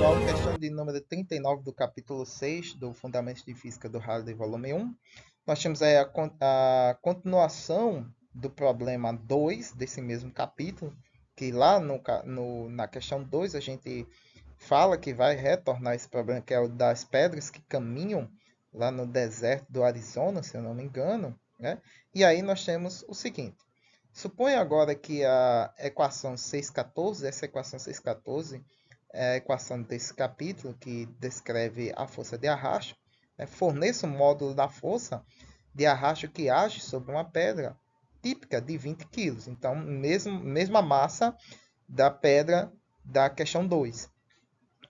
pessoal, questão de número 39 do capítulo 6 do Fundamentos de Física do Halliday, volume 1. Nós temos aí a continuação do problema 2 desse mesmo capítulo, que lá na questão 2 a gente fala que vai retornar esse problema, que é o das pedras que caminham lá no deserto do Arizona, se eu não me engano, né? E aí nós temos o seguinte. Suponha agora que a equação 614, essa equação 614 é a equação desse capítulo que descreve a força de arrasto, né? Forneça um módulo da força de arrasto que age sobre uma pedra típica de 20 kg. Então, mesma massa da pedra da questão 2,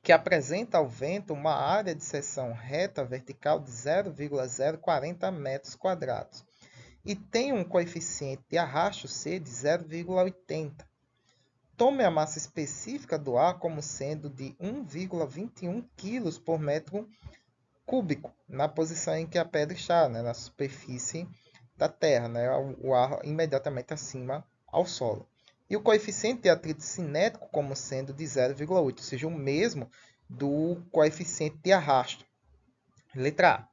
que apresenta ao vento uma área de seção reta vertical de 0,040 metros quadrados e tem um coeficiente de arrasto C de 0,80. Tome a massa específica do ar como sendo de 1,21 kg por metro cúbico, na posição em que a pedra está, né, na superfície da Terra, né, o ar imediatamente acima ao solo. E o coeficiente de atrito cinético como sendo de 0,8, ou seja, o mesmo do coeficiente de arrasto. Letra A.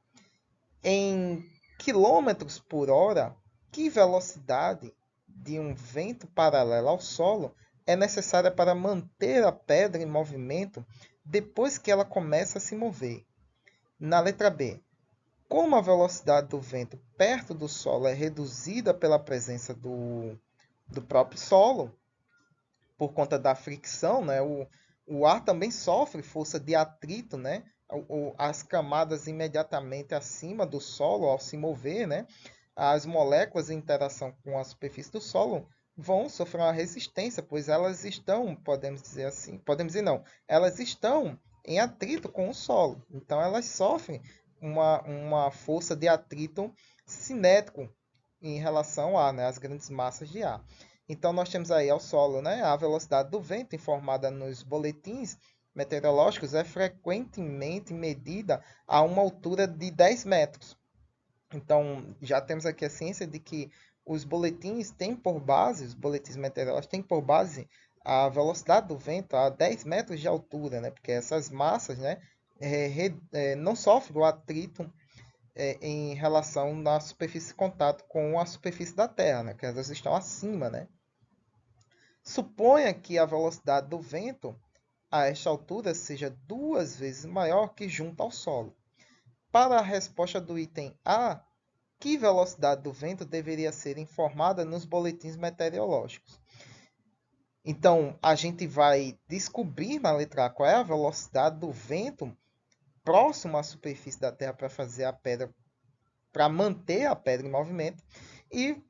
Em quilômetros por hora, que velocidade de um vento paralelo ao solo é necessária para manter a pedra em movimento depois que ela começa a se mover? Na letra B, como a velocidade do vento perto do solo é reduzida pela presença do próprio solo, por conta da fricção, né? O ar também sofre força de atrito, né? As camadas imediatamente acima do solo, ao se mover, né? As moléculas em interação com a superfície do solo vão sofrer uma resistência, pois elas estão, podemos dizer assim, podemos dizer não, elas estão em atrito com o solo. Então elas sofrem uma força de atrito cinético em relação a, né, as grandes massas de ar. Então, nós temos aí ao solo, né, a velocidade do vento informada nos boletins meteorológicos é frequentemente medida a uma altura de 10 metros. Então, já temos aqui a ciência de que os boletins têm por base, os boletins meteorológicos têm por base a velocidade do vento a 10 metros de altura, né, porque essas massas, né, não sofrem o atrito em relação à superfície de contato com a superfície da Terra, né, que elas estão acima, né? Suponha que a velocidade do vento a esta altura seja 2 vezes maior que junto ao solo. Para a resposta do item A, que velocidade do vento deveria ser informada nos boletins meteorológicos? Então, a gente vai descobrir na letra A qual é a velocidade do vento próximo à superfície da Terra para fazer a pedra, para manter a pedra em movimento, e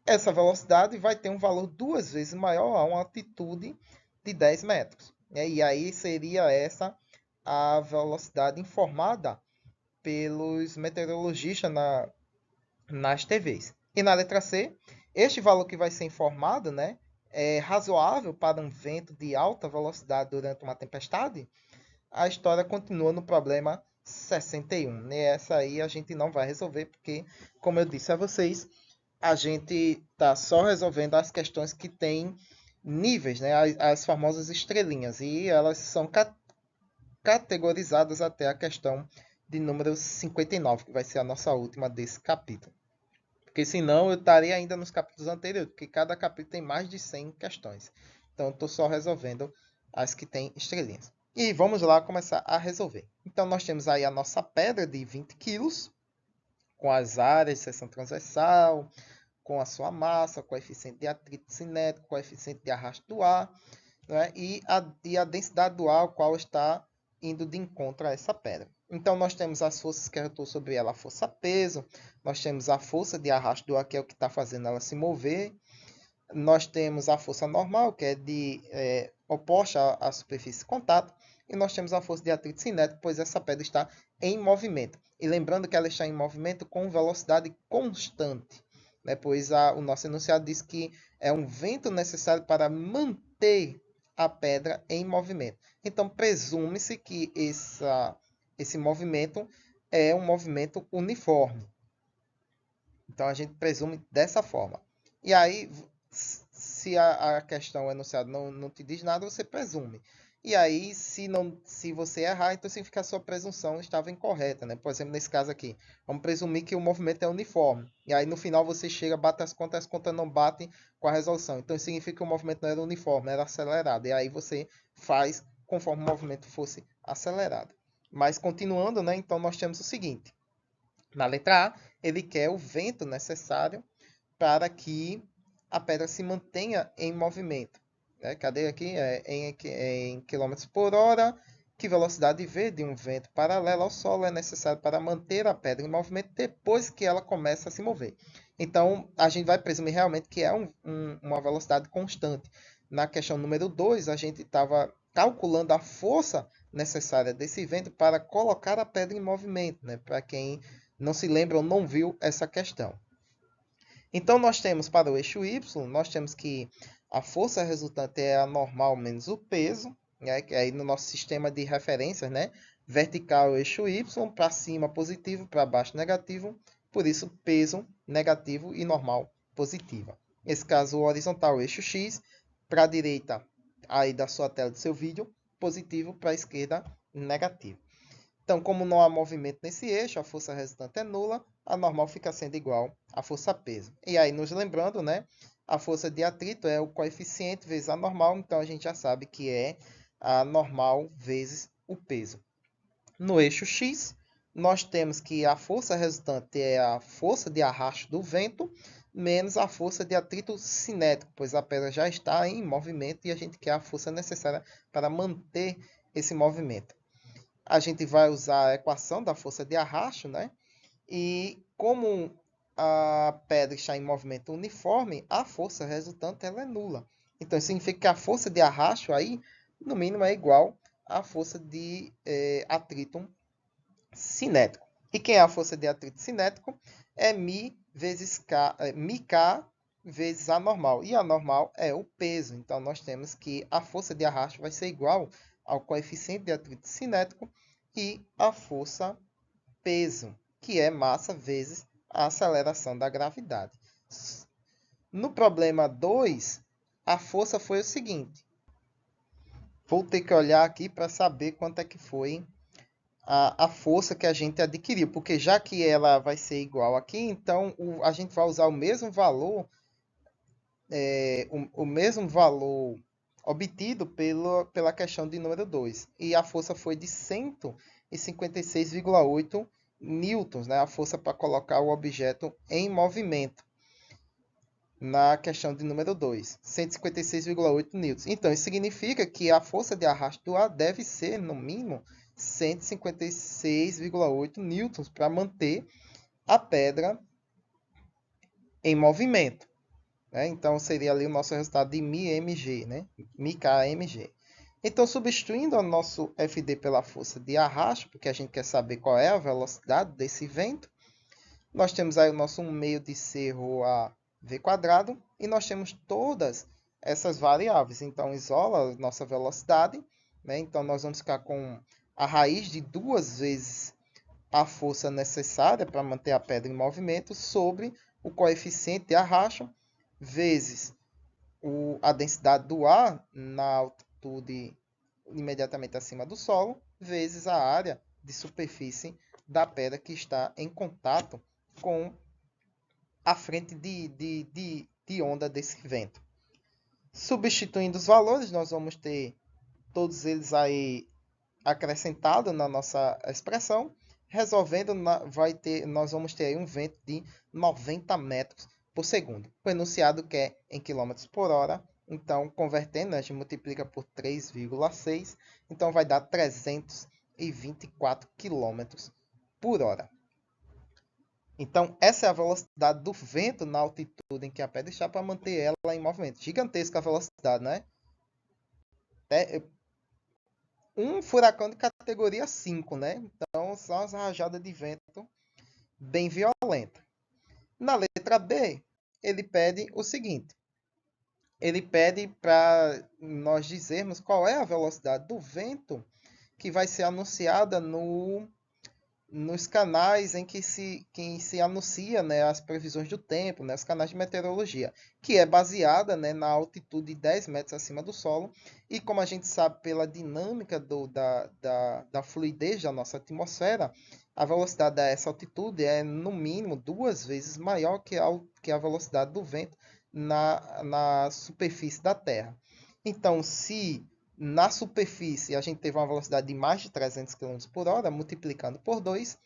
essa velocidade vai ter um valor 2 vezes maior a uma altitude de 10 metros. E aí seria essa a velocidade informada pelos meteorologistas nas TVs. E na letra C, este valor que vai ser informado, né, é razoável para um vento de alta velocidade durante uma tempestade? A história continua no problema 61. E essa aí a gente não vai resolver, porque, como eu disse a vocês, a gente está só resolvendo as questões que têm níveis, né? As famosas estrelinhas. E elas são categorizadas até a questão de número 59, que vai ser a nossa última desse capítulo. Porque senão eu estaria ainda nos capítulos anteriores, porque cada capítulo tem mais de 100 questões. Então eu estou só resolvendo as que têm estrelinhas. E vamos lá começar a resolver. Então nós temos aí a nossa pedra de 20 quilos, com as áreas de seção transversal, com a sua massa, coeficiente de atrito cinético, coeficiente de arrasto do ar, né? E a densidade do ar, o qual está indo de encontro a essa pedra. Então, nós temos as forças que eu estou sobre ela, a força-peso, nós temos a força de arrasto do ar, que é o que está fazendo ela se mover, nós temos a força normal, que é oposta à superfície de contato, e nós temos a força de atrito cinético, pois essa pedra está em movimento. E lembrando que ela está em movimento com velocidade constante, né? Pois o nosso enunciado diz que é um vento necessário para manter a pedra em movimento. Então, presume-se que esse movimento é um movimento uniforme. Então, a gente presume dessa forma. E aí, se a questão enunciada não te diz nada, você presume. E aí, se você errar, então significa que a sua presunção estava incorreta, né? Por exemplo, nesse caso aqui, vamos presumir que o movimento é uniforme. E aí, no final, você chega, bate as contas não batem com a resolução. Então, significa que o movimento não era uniforme, era acelerado. E aí, você faz conforme o movimento fosse acelerado. Mas, continuando, né? Então, nós temos o seguinte. Na letra A, ele quer o vento necessário para que a pedra se mantenha em movimento. Né? Cadê aqui? Em quilômetros por hora. Que velocidade v de um vento paralelo ao solo é necessário para manter a pedra em movimento depois que ela começa a se mover. Então, a gente vai presumir realmente que é uma velocidade constante. Na questão número 2, a gente estava calculando a força necessária desse vento para colocar a pedra em movimento. Né? Para quem não se lembra ou não viu essa questão. Então, nós temos para o eixo Y, nós temos que a força resultante é a normal menos o peso, né? Que aí no nosso sistema de referências, né? Vertical eixo Y, para cima positivo, para baixo negativo, por isso peso negativo e normal positiva. Nesse caso, o horizontal eixo X, para a direita aí da sua tela do seu vídeo, positivo, para a esquerda negativo. Então, como não há movimento nesse eixo, a força resultante é nula, a normal fica sendo igual à força peso. E aí, nos lembrando, né, a força de atrito é o coeficiente vezes a normal, então a gente já sabe que é a normal vezes o peso. No eixo X, nós temos que a força resultante é a força de arrasto do vento menos a força de atrito cinético, pois a pedra já está em movimento e a gente quer a força necessária para manter esse movimento. A gente vai usar a equação da força de arrasto, né? E como a pedra está em movimento uniforme, a força resultante ela é nula. Então, isso significa que a força de arrasto aí, no mínimo, é igual à força de atrito cinético. E quem é a força de atrito cinético? É μ vezes K, μk vezes a normal. E a normal é o peso. Então, nós temos que a força de arrasto vai ser igual ao coeficiente de atrito cinético e a força peso, que é massa vezes a aceleração da gravidade. No problema 2, a força foi o seguinte. Vou ter que olhar aqui para saber quanto é que foi a força que a gente adquiriu, porque já que ela vai ser igual aqui, então a gente vai usar o mesmo valor, o mesmo valor obtido pela questão de número 2. E a força foi de 156,8 newtons, né? A força para colocar o objeto em movimento. Na questão de número 2, 156,8 newtons. Então, isso significa que a força de arrasto do ar deve ser, no mínimo, 156,8 newtons para manter a pedra em movimento. Né? Então, seria ali o nosso resultado de μmg, né? μkmg. Então, substituindo o nosso Fd pela força de arrasto, porque a gente quer saber qual é a velocidade desse vento, nós temos aí o nosso 1 meio de C rho a v quadrado, e nós temos todas essas variáveis. Então, isola a nossa velocidade, né? Então, nós vamos ficar com a raiz de 2 vezes a força necessária para manter a pedra em movimento sobre o coeficiente de arrasto vezes a densidade do ar na altitude imediatamente acima do solo, vezes a área de superfície da pedra que está em contato com a frente de onda desse vento. Substituindo os valores, nós vamos ter todos eles aí acrescentados na nossa expressão. Resolvendo, nós vamos ter aí um vento de 90 metros por segundo. O enunciado que é em quilômetros por hora. Então, convertendo, a gente multiplica por 3,6. Então, vai dar 324 quilômetros por hora. Então, essa é a velocidade do vento na altitude em que a pedra está para manter ela em movimento. Gigantesca a velocidade, né? É um furacão de categoria 5, né? Então, são as rajadas de vento bem violentas. Na letra B, ele pede o seguinte. Ele pede para nós dizermos qual é a velocidade do vento que vai ser anunciada no nos canais em que se anuncia, né, as previsões do tempo, né, os canais de meteorologia, que é baseada, né, na altitude de 10 metros acima do solo. E como a gente sabe pela dinâmica da fluidez da nossa atmosfera, a velocidade dessa altitude é, no mínimo, 2 vezes maior que a velocidade do vento na superfície da Terra. Então, se na superfície a gente teve uma velocidade de mais de 300 km por hora, multiplicando por 2,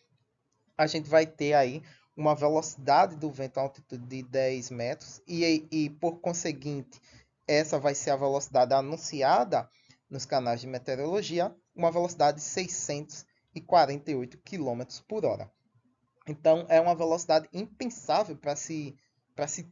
a gente vai ter aí uma velocidade do vento a altitude de 10 metros e por conseguinte, essa vai ser a velocidade anunciada nos canais de meteorologia, uma velocidade de 648 km por hora. Então, é uma velocidade impensável para se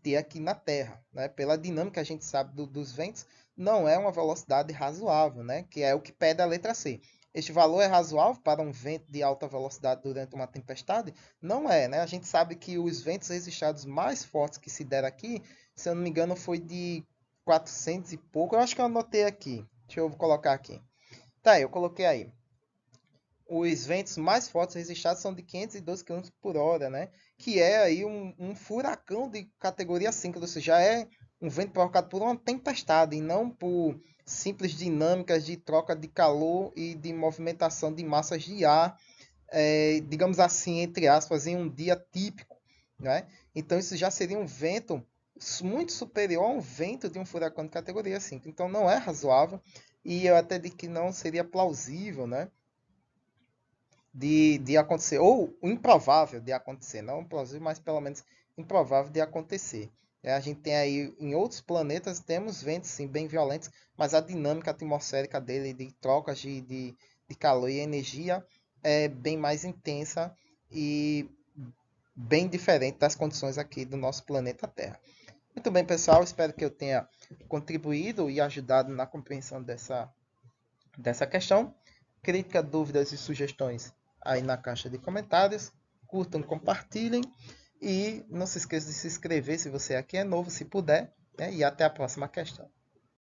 ter aqui na Terra, né? Pela dinâmica que a gente sabe dos ventos, não é uma velocidade razoável, né? Que é o que pede a letra C. Este valor é razoável para um vento de alta velocidade durante uma tempestade? Não é, né? A gente sabe que os ventos registrados mais fortes que se deram aqui, se eu não me engano, foi de 400 e pouco. Eu acho que eu anotei aqui. Deixa eu colocar aqui. Tá, eu coloquei aí. Os ventos mais fortes registrados são de 512 km por hora, né? Que é aí um furacão de categoria 5, ou seja, já é um vento provocado por uma tempestade e não por simples dinâmicas de troca de calor e de movimentação de massas de ar, digamos assim, entre aspas, em um dia típico, né? Então isso já seria um vento muito superior a um vento de um furacão de categoria 5. Então não é razoável e eu até digo que não seria plausível, né? De acontecer, ou improvável de acontecer, não plausível, mas pelo menos improvável de acontecer. A gente tem aí em outros planetas, temos ventos sim, bem violentos, mas a dinâmica atmosférica dele, de trocas de calor e energia, é bem mais intensa e bem diferente das condições aqui do nosso planeta Terra. Muito bem, pessoal, espero que eu tenha contribuído e ajudado na compreensão dessa questão. Crítica, dúvidas e sugestões aí na caixa de comentários. Curtam, compartilhem e não se esqueça de se inscrever se você aqui é novo, se puder. Né? E até a próxima questão.